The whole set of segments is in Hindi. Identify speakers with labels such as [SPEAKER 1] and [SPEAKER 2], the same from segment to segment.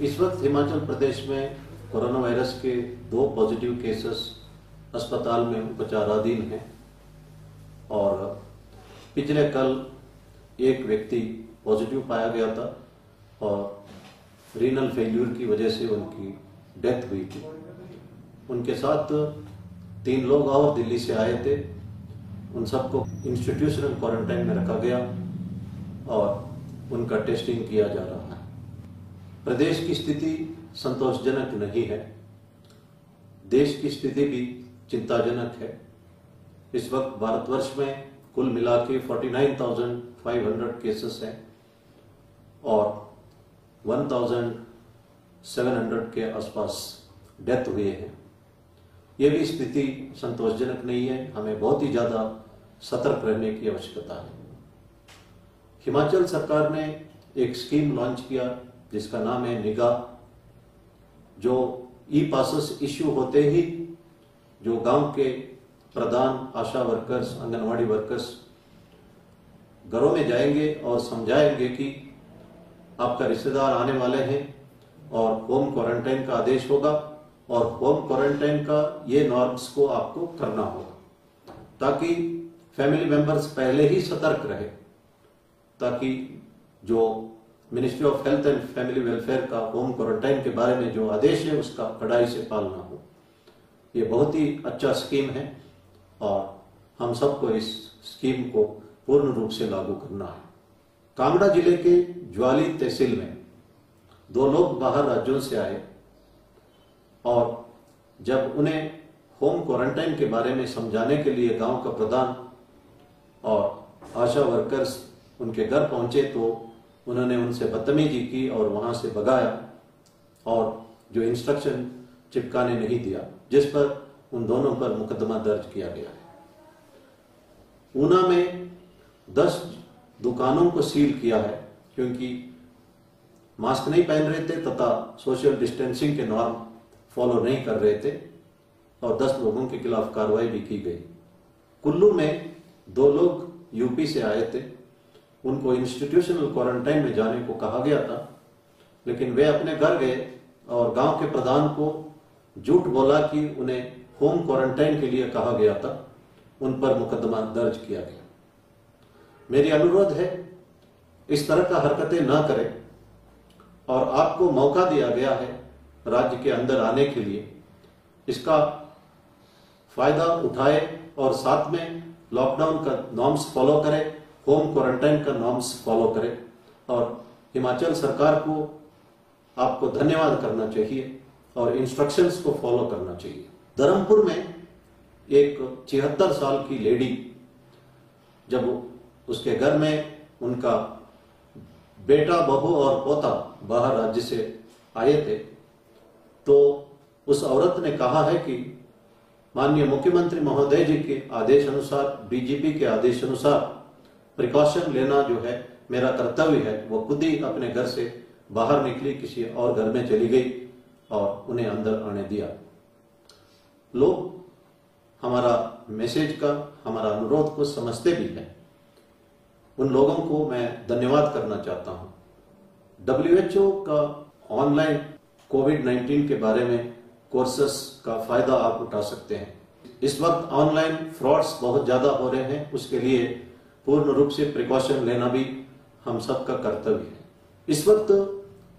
[SPEAKER 1] इस वक्त हिमाचल प्रदेश में कोरोना वायरस के 2 पॉजिटिव केसेस अस्पताल में उपचाराधीन हैं और पिछले कल एक व्यक्ति पॉजिटिव पाया गया था और रीनल फेल्यूर की वजह से उनकी डेथ हुई थी। उनके साथ 3 लोग और दिल्ली से आए थे। उन सबको इंस्टीट्यूशनल क्वारंटाइन में रखा गया और उनका टेस्टिंग किया जा रहा है। प्रदेश की स्थिति संतोषजनक नहीं है। देश की स्थिति भी चिंताजनक है। इस वक्त भारतवर्ष में कुल मिला के 49,500 केसेस हैं और 1,700 के आसपास डेथ हुए हैं। ये भी स्थिति संतोषजनक नहीं है। हमें बहुत ही ज़्यादा सतर्क रहने की आवश्यकता है। हिमाचल सरकार ने एक स्कीम लॉन्च किया जिसका नाम है निगाह, जो ई पासेस इश्यू होते ही जो गांव के प्रधान, आशा वर्कर्स, आंगनवाड़ी वर्कर्स घरों में जाएंगे और समझाएंगे कि आपका रिश्तेदार आने वाले हैं और होम क्वारंटाइन का आदेश होगा और होम क्वारंटाइन का ये नॉर्म्स को आपको करना होगा, ताकि फैमिली मेंबर्स पहले ही सतर्क रहे, ताकि जो ministry of health and family welfare का होम क्वारंटाइन के बारे में जो आदेश है उसका कड़ाई से पालना हो। ये बहुत ही अच्छा स्कीम है और हम सबको इस स्कीम को पूर्ण रूप से लागू करना है। कांगड़ा जिले के ज्वाली तहसील में 2 लोग बाहर राज्यों से आए और जब उन्हें होम क्वारंटाइन के बारे में समझाने के लिए गांव का प्रधान और आशा वर्कर्स उनके घर पहुंचे तो उन्होंने उनसे बदतमीजी की और वहां से भगाया और जो इंस्ट्रक्शन चिपकाने नहीं दिया, जिस पर उन दोनों पर मुकदमा दर्ज किया गया है। ऊना में 10 दुकानों को सील किया है क्योंकि मास्क नहीं पहन रहे थे तथा सोशल डिस्टेंसिंग के नॉर्म फॉलो नहीं कर रहे थे और 10 लोगों के खिलाफ कार्रवाई भी की गई। कुल्लू में 2 लोग यूपी से आए थे। उनको इंस्टीट्यूशनल क्वारंटाइन में जाने को कहा गया था, लेकिन वे अपने घर गए और गांव के प्रधान को झूठ बोला कि उन्हें होम क्वारंटाइन के लिए कहा गया था। उन पर मुकदमा दर्ज किया गया। मेरी अनुरोध है, इस तरह का हरकतें ना करें और आपको मौका दिया गया है राज्य के अंदर आने के लिए, इसका फायदा उठाए और साथ में लॉकडाउन का नॉर्म्स फॉलो करें, होम क्वारंटाइन का नॉर्म्स फॉलो करें और हिमाचल सरकार को आपको धन्यवाद करना चाहिए और इंस्ट्रक्शंस को फॉलो करना चाहिए। धर्मपुर में एक 76 साल की लेडी, जब उसके घर में उनका बेटा, बहू और पोता बाहर राज्य से आए थे तो उस औरत ने कहा है कि माननीय मुख्यमंत्री महोदय जी के आदेश अनुसार, डीजीपी के आदेश अनुसार प्रिकॉशन लेना जो है मेरा कर्तव्य है। वो खुद ही अपने घर से बाहर निकली, किसी और घर में चली गई और उन्हें अंदर आने दिया। लोग हमारा मैसेज का, हमारा अनुरोध को समझते भी हैं। उन लोगों को मैं धन्यवाद करना चाहता हूं। WHO का ऑनलाइन कोविड-19 के बारे में कोर्सेस का फायदा आप उठा सकते हैं। इस वक्त ऑनलाइन फ्रॉड्स बहुत ज्यादा हो रहे हैं, उसके लिए पूर्ण रूप से प्रिकॉशन लेना भी हम सबका कर्तव्य है। इस वक्त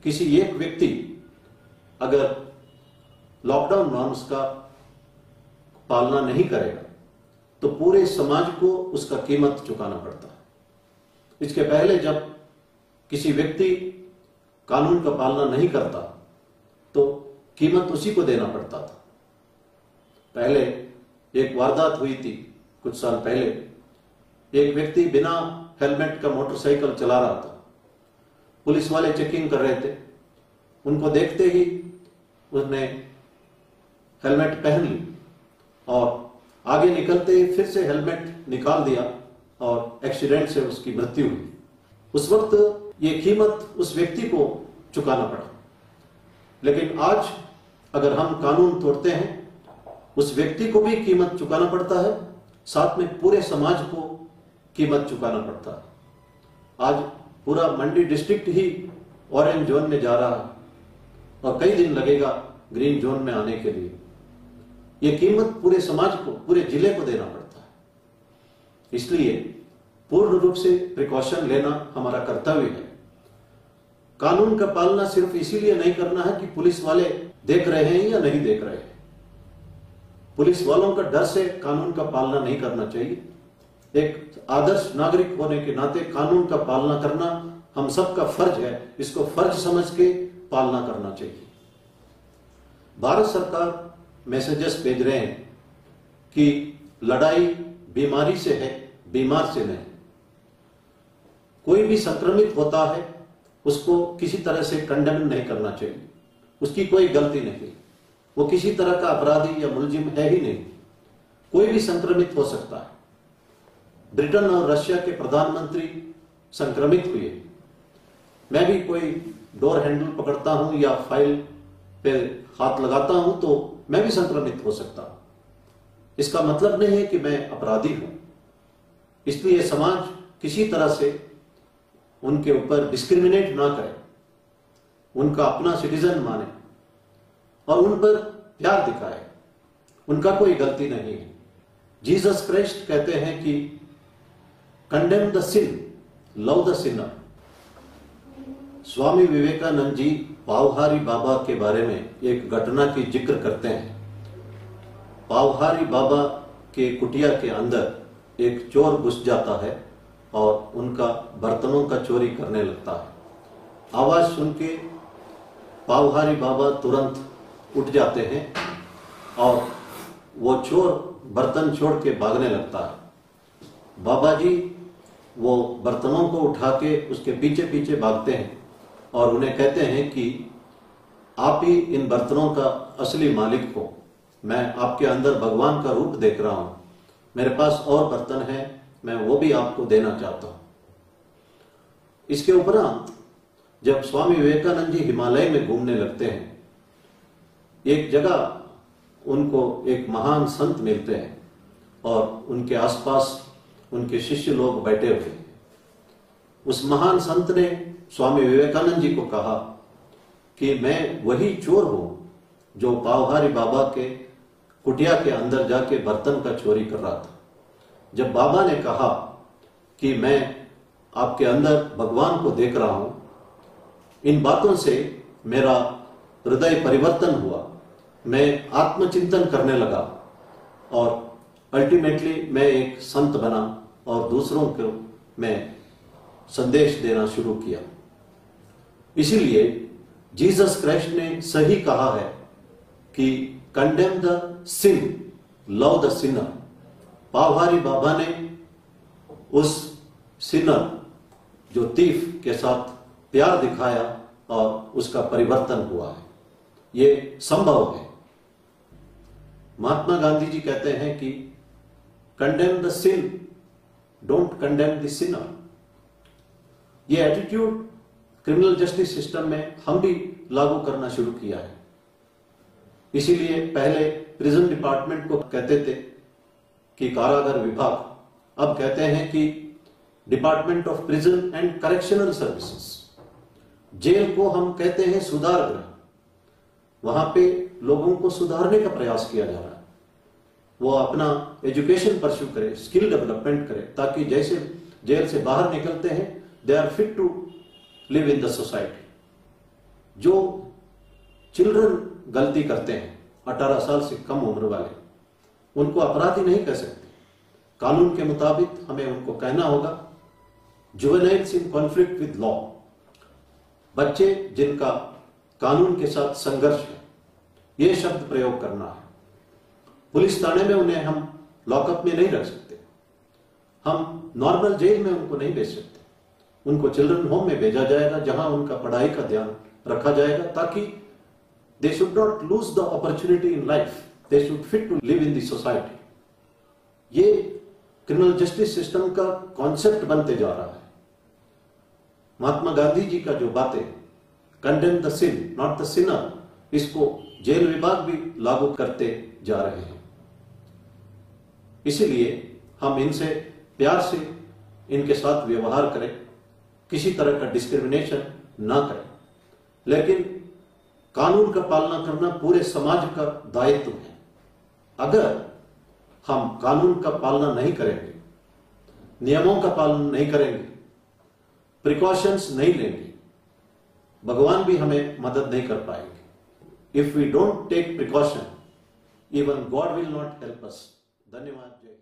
[SPEAKER 1] किसी एक व्यक्ति अगर लॉकडाउन नॉर्म्स का पालना नहीं करेगा तो पूरे समाज को उसका कीमत चुकाना पड़ता है। इसके पहले जब किसी व्यक्ति कानून का पालना नहीं करता तो कीमत उसी को देना पड़ता था। पहले एक वारदात हुई थी कुछ साल पहले। एक व्यक्ति बिना हेलमेट का मोटरसाइकिल चला रहा था। पुलिस वाले चेकिंग कर रहे थे। उनको देखते ही उसने हेलमेट पहन ली और आगे निकलते ही फिर से हेलमेट निकाल दिया और एक्सीडेंट से उसकी मृत्यु हुई। उस वक्त ये कीमत उस व्यक्ति को चुकाना पड़ा। लेकिन आज अगर हम कानून तोड़ते हैं, उस व्यक्ति को भी कीमत चुकाना पड़ता है, साथ में पूरे समाज को कीमत चुकाना पड़ता है। आज पूरा मंडी डिस्ट्रिक्ट ही ऑरेंज जोन में जा रहा है। और कई दिन लगेगा ग्रीन जोन में आने के लिए। यह कीमत पूरे समाज को, पूरे जिले को देना पड़ता है। इसलिए पूर्ण रूप से प्रिकॉशन लेना हमारा कर्तव्य है। कानून का पालना सिर्फ इसीलिए नहीं करना है कि पुलिस वाले देख रहे हैं या नहीं देख रहे हैं। पुलिस वालों का डर से कानून का पालना नहीं करना चाहिए। एक आदर्श नागरिक होने के नाते कानून का पालना करना हम सबका फर्ज है। इसको फर्ज समझ के पालना करना चाहिए। भारत सरकार मैसेजेस भेज रहे हैं कि लड़ाई बीमारी से है, बीमार से नहीं। कोई भी संक्रमित होता है उसको किसी तरह से कंडेम नहीं करना चाहिए। उसकी कोई गलती नहीं, वो किसी तरह का अपराधी या मुलजिम है ही नहीं। कोई भी संक्रमित हो सकता है। ब्रिटेन और रशिया के प्रधानमंत्री संक्रमित हुए। मैं भी कोई डोर हैंडल पकड़ता हूं या फाइल पे हाथ लगाता हूं तो मैं भी संक्रमित हो सकता हूं। इसका मतलब नहीं है कि मैं अपराधी हूं। इसलिए समाज किसी तरह से उनके ऊपर डिस्क्रिमिनेट ना करे, उनका अपना सिटीजन माने और उन पर प्यार दिखाए। उनका कोई गलती नहीं है। जीसस क्राइस्ट कहते हैं कि condemn the sin, love the sinner. Swami Vivekananda ji Pavhari Baba के बारे में एक घटना की जिक्र करते हैं। पावहारी बाबा के कुटिया के अंदर एक चोर घुस जाता है और उनका बर्तनों का चोरी करने लगता है। आवाज सुन के पावहारी बाबा तुरंत उठ जाते हैं और वो चोर बर्तन छोड़ के भागने लगता है। बाबा जी वो बर्तनों को उठा के उसके पीछे पीछे भागते हैं और उन्हें कहते हैं कि आप ही इन बर्तनों का असली मालिक हो। मैं आपके अंदर भगवान का रूप देख रहा हूं। मेरे पास और बर्तन हैं, मैं वो भी आपको देना चाहता हूं। इसके उपरांत जब स्वामी विवेकानंद जी हिमालय में घूमने लगते हैं, एक जगह उनको एक महान संत मिलते हैं और उनके आसपास उनके शिष्य लोग बैठे हुए हैं। उस महान संत ने स्वामी विवेकानंद जी को कहा कि मैं वही चोर हूं जो पावहारी बाबा के कुटिया के अंदर जाके बर्तन का चोरी कर रहा था। जब बाबा ने कहा कि मैं आपके अंदर भगवान को देख रहा हूं, इन बातों से मेरा हृदय परिवर्तन हुआ। मैं आत्मचिंतन करने लगा और अल्टीमेटली मैं एक संत बना और दूसरों को मैं संदेश देना शुरू किया। इसीलिए जीसस क्राइस्ट ने सही कहा है कि condemn the sin, love the sinner. Pavhari Baba ने उस सिनर जो तीफ के साथ प्यार दिखाया और उसका परिवर्तन हुआ है। ये संभव है। महात्मा गांधी जी कहते हैं कि condemn the sin, don't condemn the sinner. ये एटीट्यूड क्रिमिनल जस्टिस सिस्टम में हम भी लागू करना शुरू किया है। इसीलिए पहले प्रिजन डिपार्टमेंट को कहते थे कि कारागार विभाग, अब कहते हैं कि department of prison and correctional services. Jail को हम कहते हैं सुधार गृह। वहां पे लोगों को सुधारने का प्रयास किया जा रहा है। वो अपना एजुकेशन परस्यू करे, स्किल डेवलपमेंट करे, ताकि जैसे जेल से बाहर निकलते हैं they are fit to live in the society. जो चिल्ड्रन गलती करते हैं 18 साल से कम उम्र वाले, उनको अपराधी नहीं कह सकते। कानून के मुताबिक हमें उनको कहना होगा juveniles in conflict with law. बच्चे जिनका कानून के साथ संघर्ष है, यह शब्द प्रयोग करना है। पुलिस थाने में उन्हें हम लॉकअप में नहीं रख सकते। हम नॉर्मल जेल में उनको नहीं भेज सकते। उनको चिल्ड्रन होम में भेजा जाएगा, जहां उनका पढ़ाई का ध्यान रखा जाएगा, ताकि they should not lose the opportunity in life, they should fit to live in the society. ये क्रिमिनल जस्टिस सिस्टम का कॉन्सेप्ट बनते जा रहा है। महात्मा गांधी जी का जो बातें condemn the sin not the sinner, इसको जेल विभाग भी लागू करते जा रहे हैं। इसीलिए हम इनसे प्यार से इनके साथ व्यवहार करें, किसी तरह का डिस्क्रिमिनेशन ना करें। लेकिन कानून का पालना करना पूरे समाज का दायित्व है। अगर हम कानून का पालना नहीं करेंगे, नियमों का पालन नहीं करेंगे, प्रिकॉशंस नहीं लेंगे, भगवान भी हमें मदद नहीं कर पाएंगे। If we don't take precaution, even God will not help us. धन्यवाद। जय